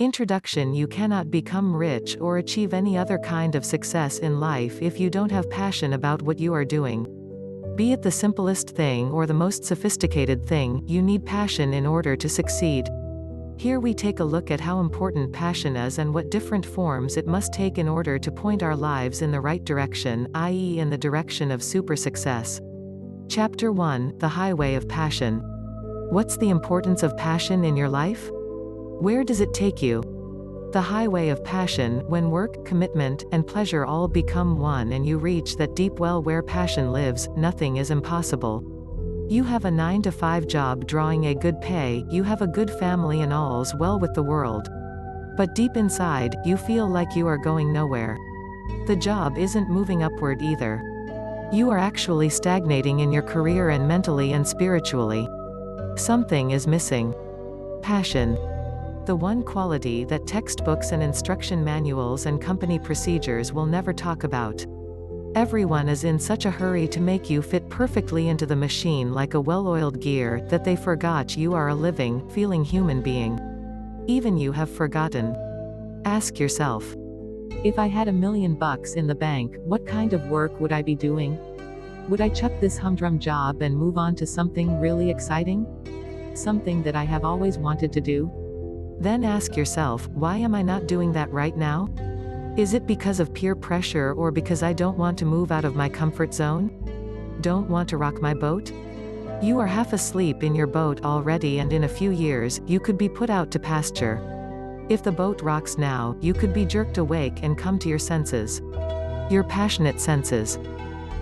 Introduction: you cannot become rich or achieve any other kind of success in life if you don't have passion about what you are doing. Be it the simplest thing or the most sophisticated thing, you need passion in order to succeed. Here we take a look at how important passion is and what different forms it must take in order to point our lives in the right direction, i.e. in the direction of super success. Chapter 1: The Highway of Passion. What's the importance of passion in your life? Where does it take you? The highway of passion: when work, commitment, and pleasure all become one and you reach that deep well where passion lives, nothing is impossible. You have a 9-to-5 job drawing a good pay, you have a good family and all's well with the world. But deep inside, you feel like you are going nowhere. The job isn't moving upward either. You are actually stagnating in your career and mentally and spiritually. Something is missing. Passion. The one quality that textbooks and instruction manuals and company procedures will never talk about. Everyone is in such a hurry to make you fit perfectly into the machine like a well-oiled gear, that they forgot you are a living, feeling human being. Even you have forgotten. Ask yourself, if I had $1 million in the bank, what kind of work would I be doing? Would I chuck this humdrum job and move on to something really exciting? Something that I have always wanted to do? Then ask yourself, why am I not doing that right now? Is it because of peer pressure or because I don't want to move out of my comfort zone? Don't want to rock my boat? You are half asleep in your boat already, and in a few years, you could be put out to pasture. If the boat rocks now, you could be jerked awake and come to your senses. Your passionate senses.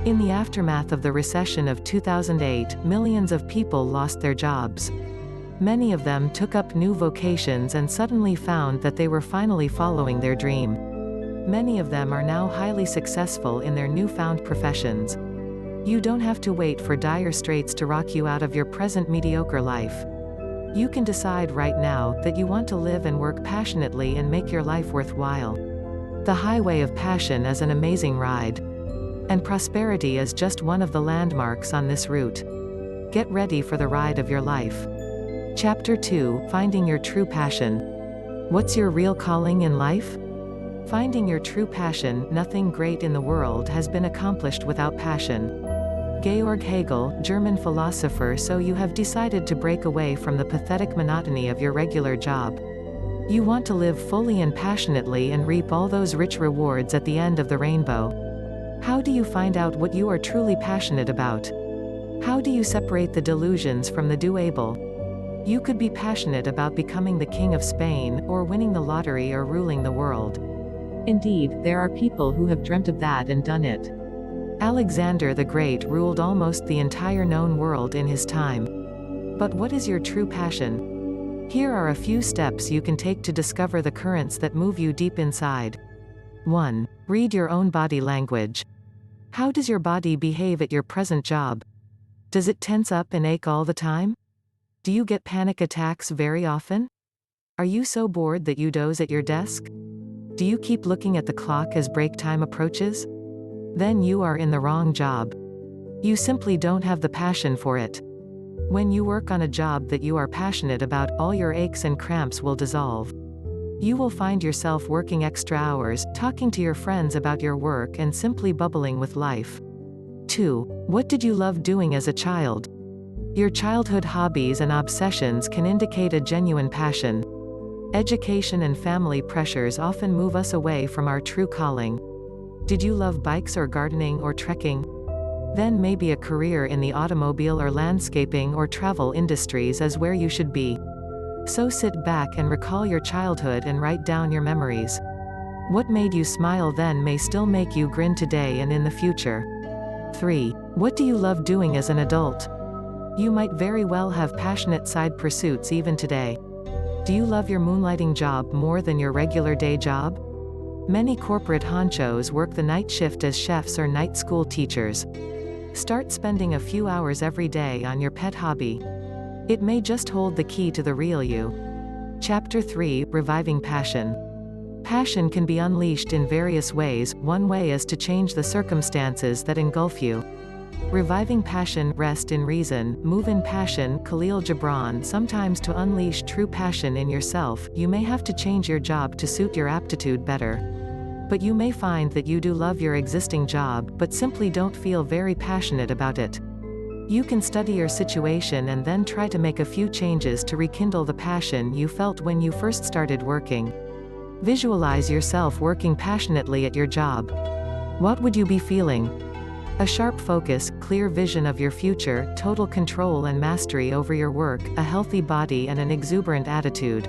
In the aftermath of the recession of 2008, millions of people lost their jobs. Many of them took up new vocations and suddenly found that they were finally following their dream. Many of them are now highly successful in their newfound professions. You don't have to wait for dire straits to rock you out of your present mediocre life. You can decide right now that you want to live and work passionately and make your life worthwhile. The highway of passion is an amazing ride. And prosperity is just one of the landmarks on this route. Get ready for the ride of your life. Chapter 2: Finding Your True Passion. What's your real calling in life? Finding your true passion. Nothing great in the world has been accomplished without passion. Georg Hegel, German philosopher. So you have decided to break away from the pathetic monotony of your regular job. You want to live fully and passionately and reap all those rich rewards at the end of the rainbow. How do you find out what you are truly passionate about? How do you separate the delusions from the doable? You could be passionate about becoming the King of Spain, or winning the lottery, or ruling the world. Indeed, there are people who have dreamt of that and done it. Alexander the Great ruled almost the entire known world in his time. But what is your true passion? Here are a few steps you can take to discover the currents that move you deep inside. 1. Read your own body language. How does your body behave at your present job? Does it tense up and ache all the time? Do you get panic attacks very often? Are you so bored that you doze at your desk? Do you keep looking at the clock as break time approaches? Then you are in the wrong job. You simply don't have the passion for it. When you work on a job that you are passionate about, all your aches and cramps will dissolve. You will find yourself working extra hours, talking to your friends about your work, and simply bubbling with life. 2. What did you love doing as a child? Your childhood hobbies and obsessions can indicate a genuine passion. Education and family pressures often move us away from our true calling. Did you love bikes or gardening or trekking? Then maybe a career in the automobile or landscaping or travel industries is where you should be. So sit back and recall your childhood and write down your memories. What made you smile then may still make you grin today and in the future. 3. What do you love doing as an adult? You might very well have passionate side pursuits even today. Do you love your moonlighting job more than your regular day job? Many corporate honchos work the night shift as chefs or night school teachers. Start spending a few hours every day on your pet hobby. It may just hold the key to the real you. Chapter 3: Reviving Passion. Passion can be unleashed in various ways. One way is to change the circumstances that engulf you. Reviving passion, rest in reason, move in passion. Khalil Gibran. Sometimes to unleash true passion in yourself, you may have to change your job to suit your aptitude better. But you may find that you do love your existing job, but simply don't feel very passionate about it. You can study your situation and then try to make a few changes to rekindle the passion you felt when you first started working. Visualize yourself working passionately at your job. What would you be feeling? A sharp focus, clear vision of your future, total control and mastery over your work, a healthy body and an exuberant attitude.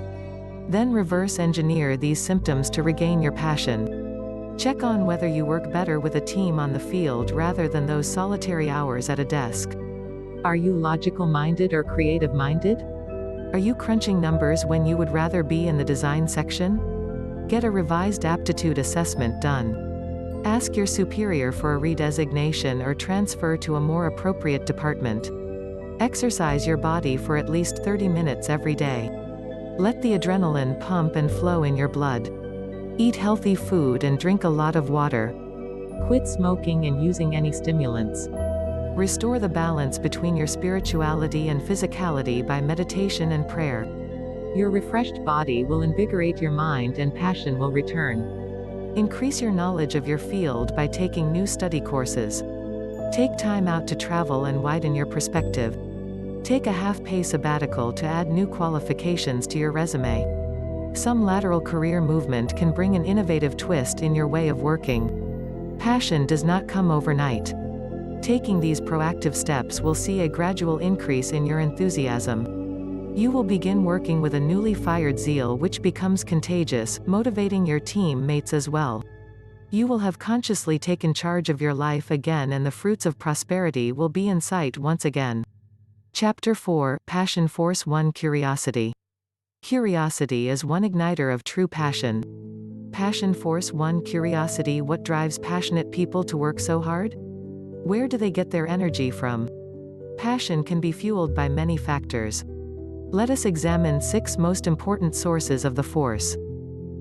Then reverse engineer these symptoms to regain your passion. Check on whether you work better with a team on the field rather than those solitary hours at a desk. Are you logical-minded or creative-minded? Are you crunching numbers when you would rather be in the design section? Get a revised aptitude assessment done. Ask your superior for a redesignation or transfer to a more appropriate department. Exercise your body for at least 30 minutes every day. Let the adrenaline pump and flow in your blood. Eat healthy food and drink a lot of water. Quit smoking and using any stimulants. Restore the balance between your spirituality and physicality by meditation and prayer. Your refreshed body will invigorate your mind and passion will return. Increase your knowledge of your field by taking new study courses. Take time out to travel and widen your perspective. Take a half-pay sabbatical to add new qualifications to your resume. Some lateral career movement can bring an innovative twist in your way of working. Passion does not come overnight. Taking these proactive steps will see a gradual increase in your enthusiasm. You will begin working with a newly fired zeal which becomes contagious, motivating your team mates as well. You will have consciously taken charge of your life again and the fruits of prosperity will be in sight once again. Chapter 4, Passion Force 1. Curiosity. Curiosity is one igniter of true passion. Passion Force 1. Curiosity. What drives passionate people to work so hard? Where do they get their energy from? Passion can be fueled by many factors. Let us examine 6 most important sources of the force.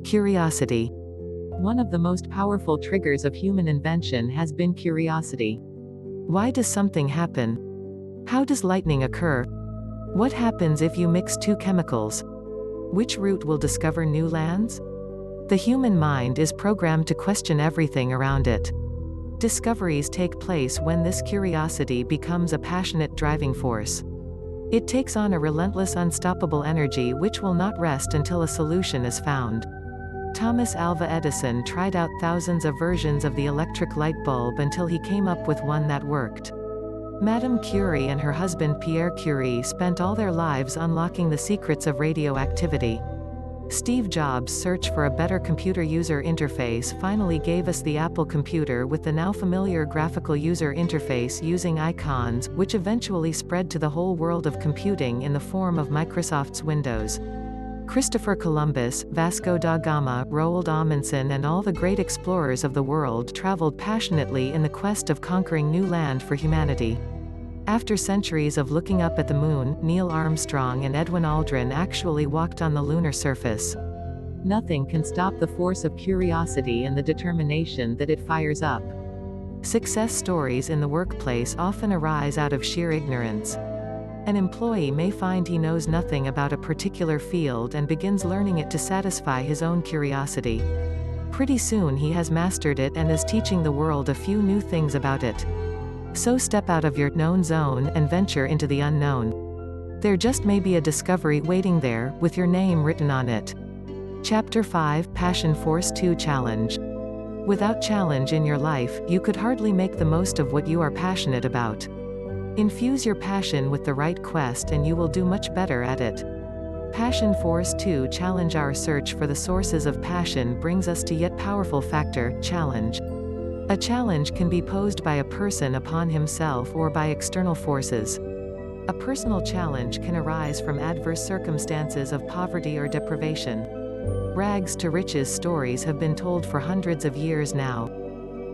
Curiosity. One of the most powerful triggers of human invention has been curiosity. Why does something happen? How does lightning occur? What happens if you mix 2 chemicals? Which route will discover new lands? The human mind is programmed to question everything around it. Discoveries take place when this curiosity becomes a passionate driving force. It takes on a relentless, unstoppable energy which will not rest until a solution is found. Thomas Alva Edison tried out thousands of versions of the electric light bulb until he came up with one that worked. Madame Curie and her husband Pierre Curie spent all their lives unlocking the secrets of radioactivity. Steve Jobs' search for a better computer user interface finally gave us the Apple computer with the now familiar graphical user interface using icons, which eventually spread to the whole world of computing in the form of Microsoft's Windows. Christopher Columbus, Vasco da Gama, Roald Amundsen and all the great explorers of the world traveled passionately in the quest of conquering new land for humanity. After centuries of looking up at the moon, Neil Armstrong and Edwin Aldrin actually walked on the lunar surface. Nothing can stop the force of curiosity and the determination that it fires up. Success stories in the workplace often arise out of sheer ignorance. An employee may find he knows nothing about a particular field and begins learning it to satisfy his own curiosity. Pretty soon he has mastered it and is teaching the world a few new things about it. So step out of your known zone and venture into the unknown. There just may be a discovery waiting there, with your name written on it. Chapter 5, Passion Force 2. Challenge. Without challenge in your life, you could hardly make the most of what you are passionate about. Infuse your passion with the right quest and you will do much better at it. Passion Force 2. Challenge. Our search for the sources of passion brings us to yet powerful factor, challenge. A challenge can be posed by a person upon himself or by external forces. A personal challenge can arise from adverse circumstances of poverty or deprivation. Rags to riches stories have been told for hundreds of years now.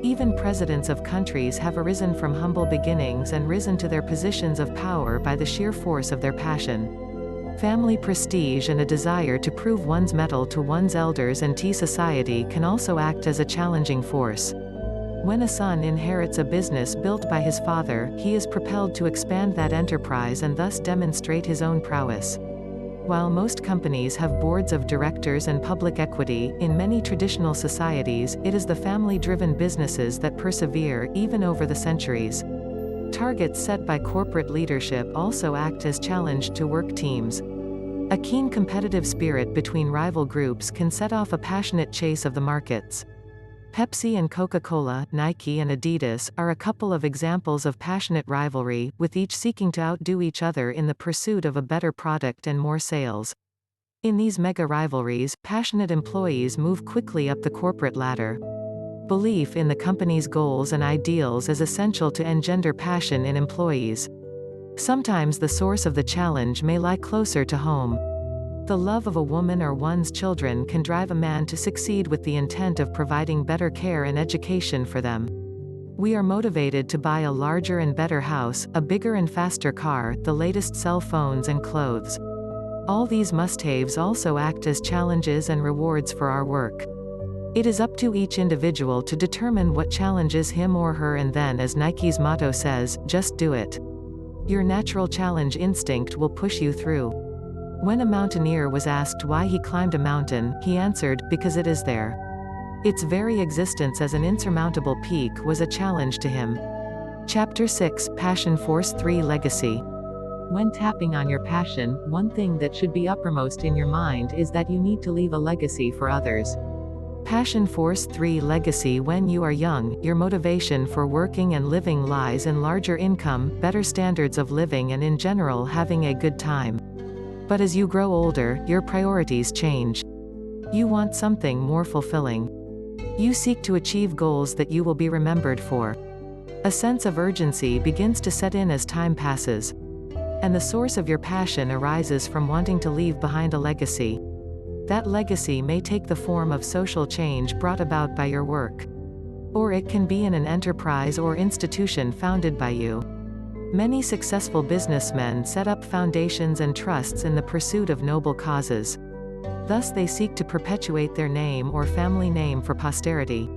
Even presidents of countries have arisen from humble beginnings and risen to their positions of power by the sheer force of their passion. Family prestige and a desire to prove one's mettle to one's elders and to society can also act as a challenging force. When a son inherits a business built by his father, he is propelled to expand that enterprise and thus demonstrate his own prowess. While most companies have boards of directors and public equity, in many traditional societies, it is the family-driven businesses that persevere, even over the centuries. Targets set by corporate leadership also act as challenge to work teams. A keen competitive spirit between rival groups can set off a passionate chase of the markets. Pepsi and Coca-Cola, Nike and Adidas, are a couple of examples of passionate rivalry, with each seeking to outdo each other in the pursuit of a better product and more sales. In these mega rivalries, passionate employees move quickly up the corporate ladder. Belief in the company's goals and ideals is essential to engender passion in employees. Sometimes the source of the challenge may lie closer to home. The love of a woman or one's children can drive a man to succeed with the intent of providing better care and education for them. We are motivated to buy a larger and better house, a bigger and faster car, the latest cell phones and clothes. All these must-haves also act as challenges and rewards for our work. It is up to each individual to determine what challenges him or her, and then, as Nike's motto says, just do it. Your natural challenge instinct will push you through. When a mountaineer was asked why he climbed a mountain, he answered, because it is there. Its very existence as an insurmountable peak was a challenge to him. Chapter 6, Passion Force 3 Legacy. When tapping on your passion, one thing that should be uppermost in your mind is that you need to leave a legacy for others. Passion Force 3 Legacy. When you are young, your motivation for working and living lies in larger income, better standards of living, and in general having a good time. But as you grow older, your priorities change. You want something more fulfilling. You seek to achieve goals that you will be remembered for. A sense of urgency begins to set in as time passes. And the source of your passion arises from wanting to leave behind a legacy. That legacy may take the form of social change brought about by your work. Or it can be in an enterprise or institution founded by you. Many successful businessmen set up foundations and trusts in the pursuit of noble causes. Thus they seek to perpetuate their name or family name for posterity.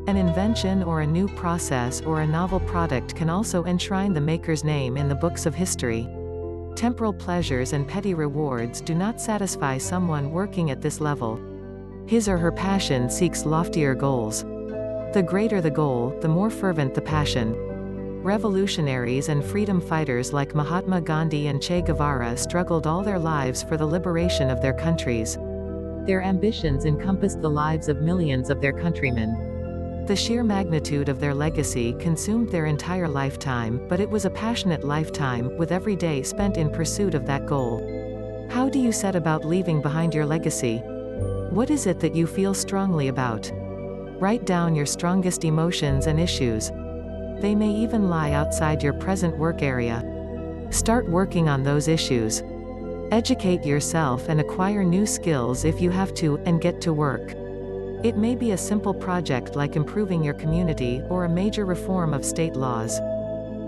An invention or a new process or a novel product can also enshrine the maker's name in the books of history. Temporal pleasures and petty rewards do not satisfy someone working at this level. His or her passion seeks loftier goals. The greater the goal, the more fervent the passion. Revolutionaries and freedom fighters like Mahatma Gandhi and Che Guevara struggled all their lives for the liberation of their countries. Their ambitions encompassed the lives of millions of their countrymen. The sheer magnitude of their legacy consumed their entire lifetime, but it was a passionate lifetime, with every day spent in pursuit of that goal. How do you set about leaving behind your legacy? What is it that you feel strongly about? Write down your strongest emotions and issues. They may even lie outside your present work area. Start working on those issues. Educate yourself and acquire new skills if you have to, and get to work. It may be a simple project like improving your community, or a major reform of state laws.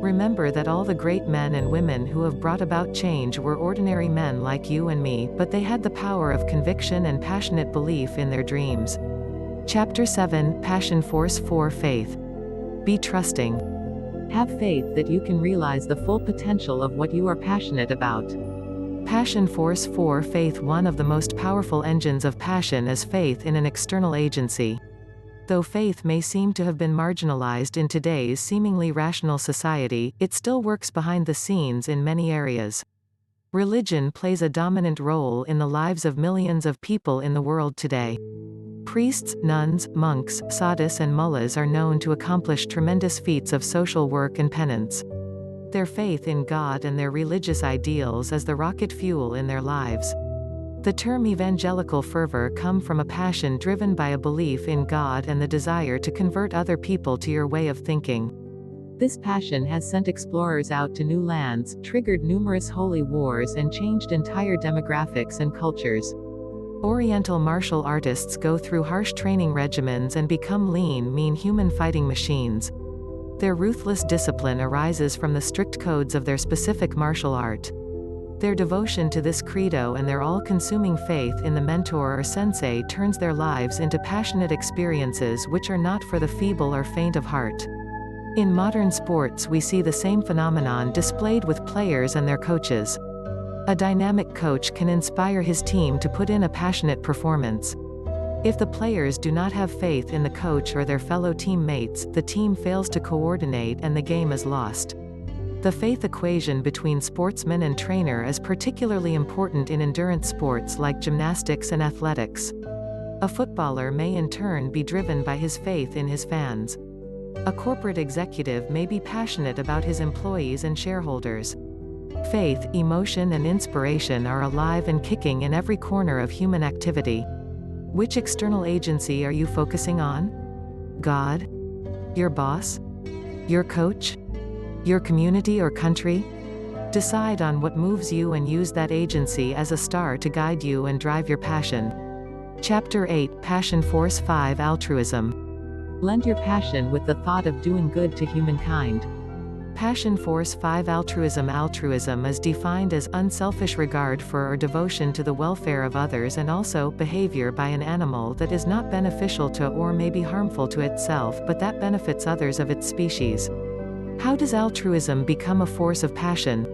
Remember that all the great men and women who have brought about change were ordinary men like you and me, but they had the power of conviction and passionate belief in their dreams. Chapter 7, Passion Force 4 Faith. Be trusting. Have faith that you can realize the full potential of what you are passionate about. Passion Force 4 Faith. One of the most powerful engines of passion is faith in an external agency. Though faith may seem to have been marginalized in today's seemingly rational society, it still works behind the scenes in many areas. Religion plays a dominant role in the lives of millions of people in the world today. Priests, nuns, monks, sadhus and mullahs are known to accomplish tremendous feats of social work and penance. Their faith in God and their religious ideals is the rocket fuel in their lives. The term evangelical fervor comes from a passion driven by a belief in God and the desire to convert other people to your way of thinking. This passion has sent explorers out to new lands, triggered numerous holy wars, and changed entire demographics and cultures. Oriental martial artists go through harsh training regimens and become lean, mean human fighting machines. Their ruthless discipline arises from the strict codes of their specific martial art. Their devotion to this credo and their all-consuming faith in the mentor or sensei turns their lives into passionate experiences which are not for the feeble or faint of heart. In modern sports we see the same phenomenon displayed with players and their coaches. A dynamic coach can inspire his team to put in a passionate performance. If the players do not have faith in the coach or their fellow teammates, the team fails to coordinate and the game is lost. The faith equation between sportsman and trainer is particularly important in endurance sports like gymnastics and athletics. A footballer may in turn be driven by his faith in his fans. A corporate executive may be passionate about his employees and shareholders. Faith, emotion and inspiration are alive and kicking in every corner of human activity. Which external agency are you focusing on? God? Your boss? Your coach? Your community or country? Decide on what moves you and use that agency as a star to guide you and drive your passion. Chapter 8, Passion Force 5, Altruism. Lend your passion with the thought of doing good to humankind. Passion Force 5 Altruism. Altruism is defined as unselfish regard for or devotion to the welfare of others, and also behavior by an animal that is not beneficial to or may be harmful to itself but that benefits others of its species. How does altruism become a force of passion?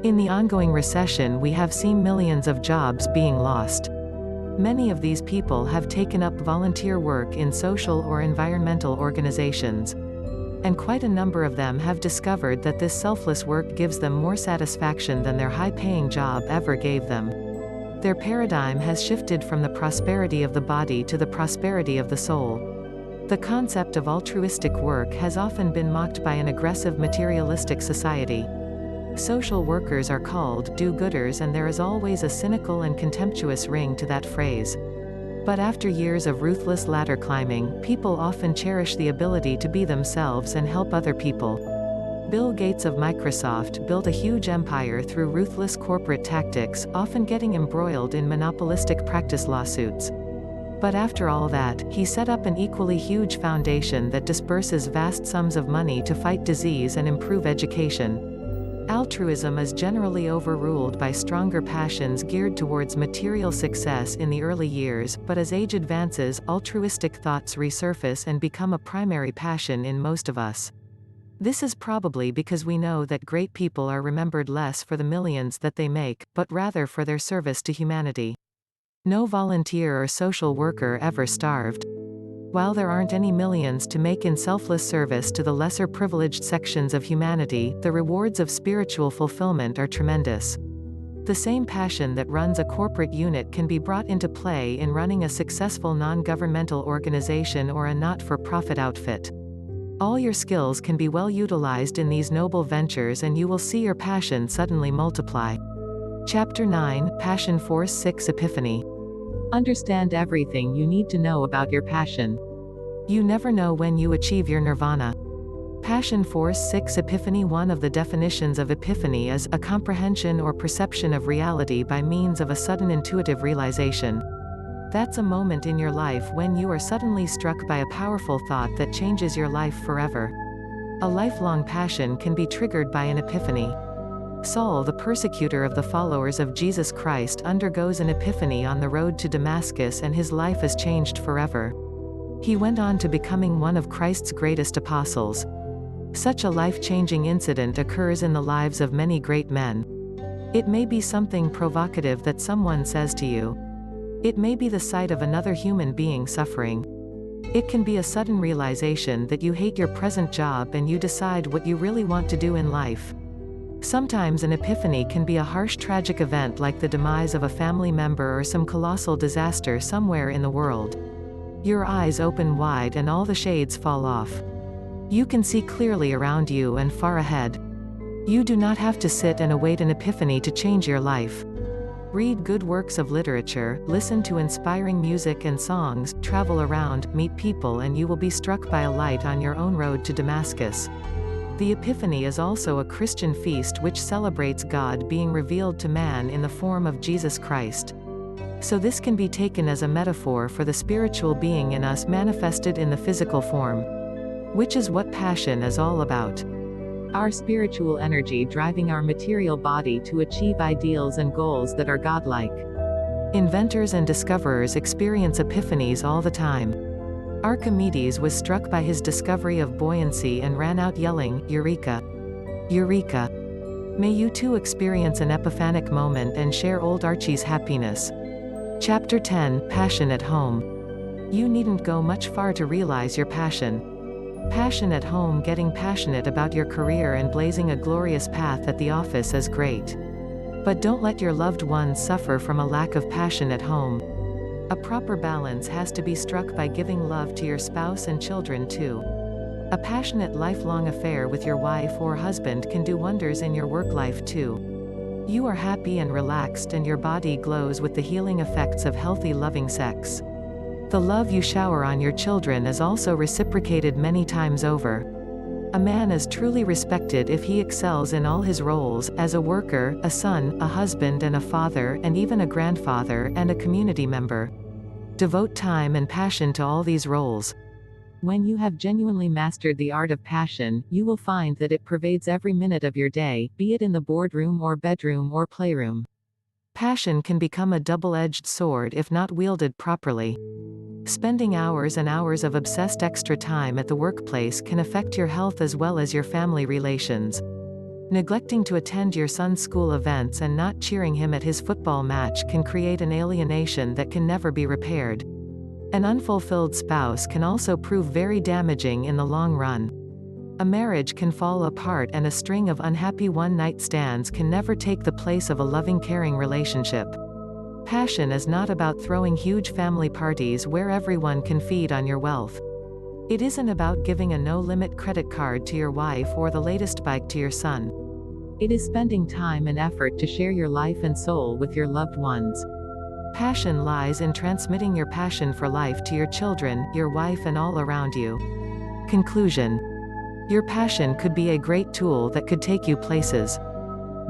In the ongoing recession we have seen millions of jobs being lost. Many of these people have taken up volunteer work in social or environmental organizations. And quite a number of them have discovered that this selfless work gives them more satisfaction than their high-paying job ever gave them. Their paradigm has shifted from the prosperity of the body to the prosperity of the soul. The concept of altruistic work has often been mocked by an aggressive materialistic society. Social workers are called do-gooders, and there is always a cynical and contemptuous ring to that phrase. But after years of ruthless ladder climbing, people often cherish the ability to be themselves and help other people. Bill Gates of Microsoft built a huge empire through ruthless corporate tactics, often getting embroiled in monopolistic practice lawsuits. But after all that, he set up an equally huge foundation that disperses vast sums of money to fight disease and improve education. Altruism is generally overruled by stronger passions geared towards material success in the early years, but as age advances, altruistic thoughts resurface and become a primary passion in most of us. This is probably because we know that great people are remembered less for the millions that they make, but rather for their service to humanity. No volunteer or social worker ever starved. While there aren't any millions to make in selfless service to the lesser privileged sections of humanity, the rewards of spiritual fulfillment are tremendous. The same passion that runs a corporate unit can be brought into play in running a successful non-governmental organization or a not-for-profit outfit. All your skills can be well utilized in these noble ventures, and you will see your passion suddenly multiply. Chapter 9, Passion Force 6 Epiphany. Understand everything you need to know about your passion. You never know when you achieve your nirvana. Passion Force 6 Epiphany. One of the definitions of epiphany is a comprehension or perception of reality by means of a sudden intuitive realization. That's a moment in your life when you are suddenly struck by a powerful thought that changes your life forever. A lifelong passion can be triggered by an epiphany. Saul, the persecutor of the followers of Jesus Christ, undergoes an epiphany on the road to Damascus, and his life is changed forever. He went on to becoming one of Christ's greatest apostles. Such a life-changing incident occurs in the lives of many great men. It may be something provocative that someone says to you. It may be the sight of another human being suffering. It can be a sudden realization that you hate your present job and you decide what you really want to do in life. Sometimes an epiphany can be a harsh tragic event like the demise of a family member or some colossal disaster somewhere in the world. Your eyes open wide and all the shades fall off. You can see clearly around you and far ahead. You do not have to sit and await an epiphany to change your life. Read good works of literature, listen to inspiring music and songs, travel around, meet people, and you will be struck by a light on your own road to Damascus. The Epiphany is also a Christian feast which celebrates God being revealed to man in the form of Jesus Christ. So this can be taken as a metaphor for the spiritual being in us manifested in the physical form. Which is what passion is all about. our spiritual energy driving our material body to achieve ideals and goals that are godlike. Inventors and discoverers experience epiphanies all the time. Archimedes was struck by his discovery of buoyancy and ran out yelling, "Eureka! Eureka!" May you too experience an epiphanic moment and share old Archie's happiness. Chapter 10, Passion at Home. You needn't go much far to realize your passion. Passion at home. Getting passionate about your career and blazing a glorious path at the office is great. But don't let your loved ones suffer from a lack of passion at home. A proper balance has to be struck by giving love to your spouse and children too. A passionate lifelong affair with your wife or husband can do wonders in your work life too. You are happy and relaxed and your body glows with the healing effects of healthy loving sex. The love you shower on your children is also reciprocated many times over. A man is truly respected if he excels in all his roles, as a worker, a son, a husband and a father, and even a grandfather and a community member. Devote time and passion to all these roles. When you have genuinely mastered the art of passion, you will find that it pervades every minute of your day, be it in the boardroom or bedroom or playroom. Passion can become a double-edged sword if not wielded properly. Spending hours and hours of obsessed extra time at the workplace can affect your health as well as your family relations. Neglecting to attend your son's school events and not cheering him at his football match can create an alienation that can never be repaired. An unfulfilled spouse can also prove very damaging in the long run. A marriage can fall apart and a string of unhappy one-night stands can never take the place of a loving, caring relationship. Passion is not about throwing huge family parties where everyone can feed on your wealth. It isn't about giving a no-limit credit card to your wife or the latest bike to your son. It is spending time and effort to share your life and soul with your loved ones. Passion lies in transmitting your passion for life to your children, your wife and all around you. Conclusion. Your passion could be a great tool that could take you places.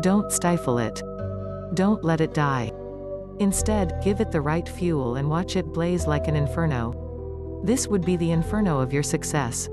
Don't stifle it. Don't let it die. Instead, give it the right fuel and watch it blaze like an inferno. This would be the inferno of your success.